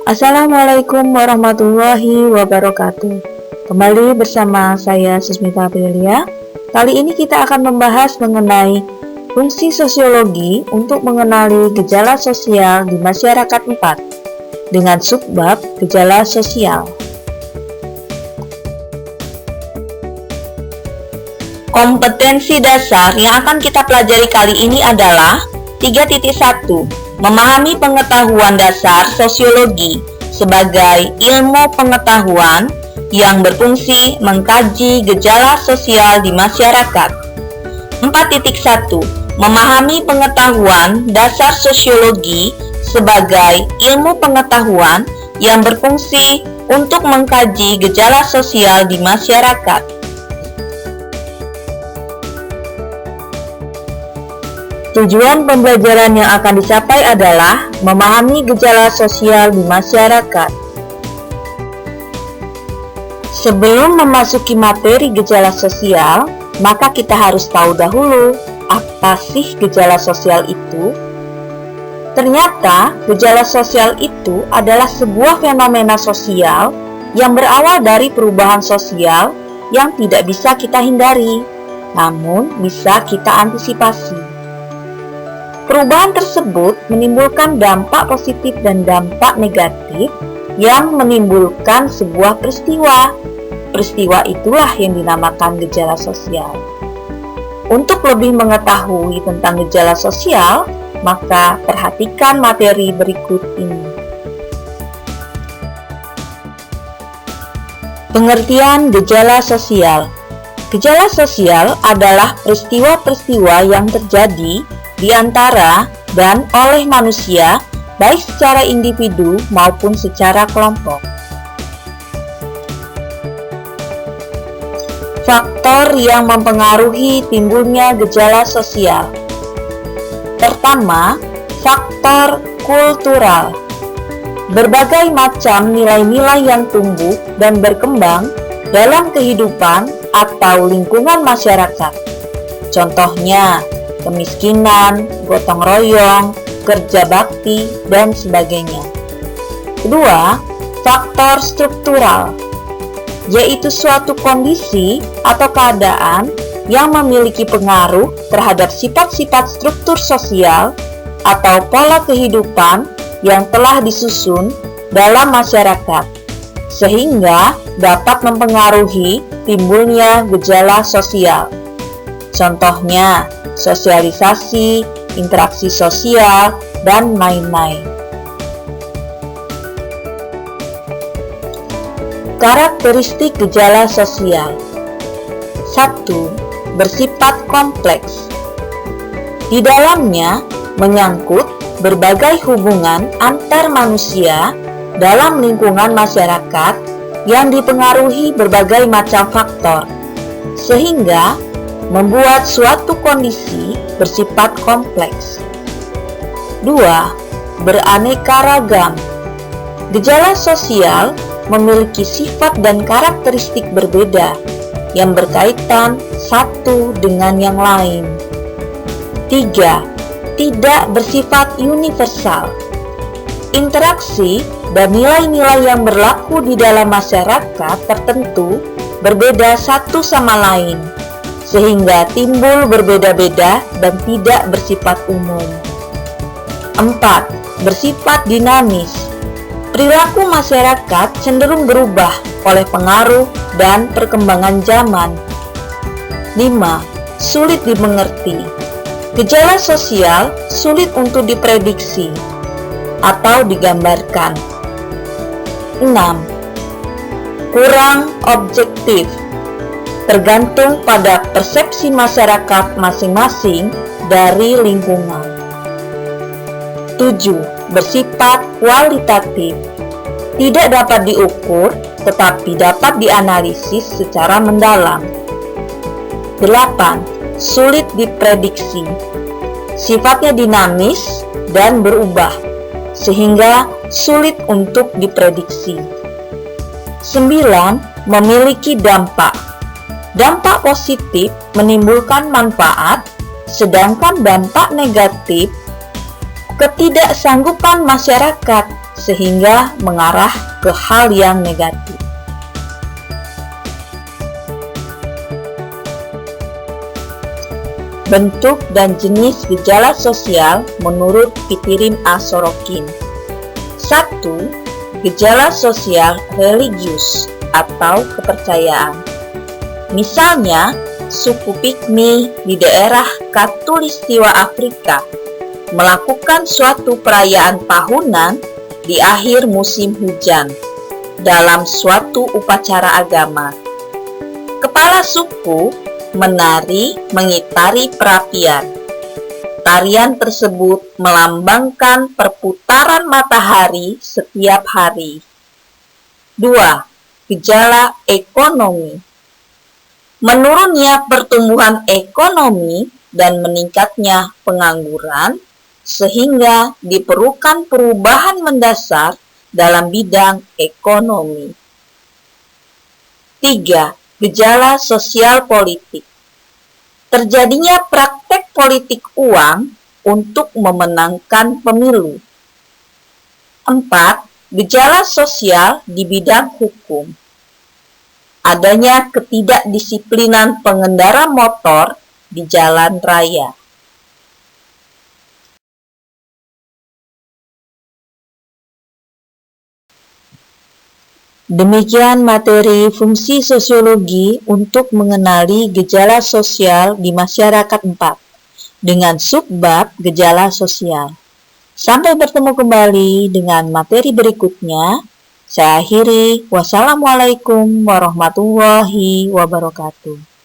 Assalamualaikum warahmatullahi wabarakatuh. Kembali bersama saya Susmita Aprilia. Kali ini kita akan membahas mengenai fungsi sosiologi untuk mengenali gejala sosial di masyarakat 4 dengan subbab gejala sosial. Kompetensi dasar yang akan kita pelajari kali ini adalah 3.1. Memahami pengetahuan dasar sosiologi sebagai ilmu pengetahuan yang berfungsi mengkaji gejala sosial di masyarakat. 4.1. Memahami pengetahuan dasar sosiologi sebagai ilmu pengetahuan yang berfungsi untuk mengkaji gejala sosial di masyarakat. Tujuan pembelajaran yang akan dicapai adalah memahami gejala sosial di masyarakat. Sebelum memasuki materi gejala sosial, maka kita harus tahu dahulu apa sih gejala sosial itu. Ternyata, gejala sosial itu adalah sebuah fenomena sosial yang berawal dari perubahan sosial yang tidak bisa kita hindari, namun bisa kita antisipasi. Perubahan tersebut menimbulkan dampak positif dan dampak negatif yang menimbulkan sebuah peristiwa. Peristiwa itulah yang dinamakan gejala sosial. Untuk lebih mengetahui tentang gejala sosial, maka perhatikan materi berikut ini. Pengertian gejala sosial. Gejala sosial adalah peristiwa-peristiwa yang terjadi di antara dan oleh manusia, baik secara individu maupun secara kelompok. Faktor yang mempengaruhi timbulnya gejala sosial. Pertama, faktor kultural. Berbagai macam nilai-nilai yang tumbuh dan berkembang dalam kehidupan atau lingkungan masyarakat. Contohnya, kemiskinan, gotong royong, kerja bakti, dan sebagainya. Kedua, faktor struktural, yaitu suatu kondisi atau keadaan yang memiliki pengaruh terhadap sifat-sifat struktur sosial atau pola kehidupan yang telah disusun dalam masyarakat, sehingga dapat mempengaruhi timbulnya gejala sosial. Contohnya, sosialisasi, interaksi sosial, dan lain-lain. Karakteristik gejala sosial. 1. Bersifat kompleks. Di dalamnya menyangkut berbagai hubungan antar manusia dalam lingkungan masyarakat yang dipengaruhi berbagai macam faktor, sehingga membuat suatu kondisi bersifat kompleks. 2. Beraneka ragam. Gejala sosial memiliki sifat dan karakteristik berbeda yang berkaitan satu dengan yang lain. 3. Tidak bersifat universal. Interaksi dan nilai-nilai yang berlaku di dalam masyarakat tertentu berbeda satu sama lain, sehingga timbul berbeda-beda dan tidak bersifat umum. 4. Bersifat dinamis. Perilaku masyarakat cenderung berubah oleh pengaruh dan perkembangan zaman. 5. Sulit dimengerti. Gejala sosial sulit untuk diprediksi atau digambarkan. 6. Kurang objektif. Tergantung pada persepsi masyarakat masing-masing dari lingkungan. 7. Bersifat kualitatif. Tidak dapat diukur, tetapi dapat dianalisis secara mendalam. 8. Sulit diprediksi. Sifatnya dinamis dan berubah, sehingga sulit untuk diprediksi. 9. Memiliki dampak. Dampak positif menimbulkan manfaat, sedangkan dampak negatif ketidaksanggupan masyarakat sehingga mengarah ke hal yang negatif. Bentuk dan jenis gejala sosial menurut Pitirim A. Sorokin. 1. Gejala sosial religius atau kepercayaan. Misalnya, suku Pigmi di daerah Khatulistiwa Afrika melakukan suatu perayaan tahunan di akhir musim hujan dalam suatu upacara agama. Kepala suku menari mengitari perapian. Tarian tersebut melambangkan perputaran matahari setiap hari. 2. Gejala ekonomi. Menurunnya pertumbuhan ekonomi dan meningkatnya pengangguran, sehingga diperlukan perubahan mendasar dalam bidang ekonomi. 3. Gejala sosial politik. Terjadinya praktek politik uang untuk memenangkan pemilu. 4. Gejala sosial di bidang hukum. Adanya ketidakdisiplinan pengendara motor di jalan raya. Demikian materi fungsi sosiologi untuk mengenali gejala sosial di masyarakat 4 dengan subbab gejala sosial. Sampai bertemu kembali dengan materi berikutnya. Saya akhiri. Wassalamualaikum warahmatullahi wabarakatuh.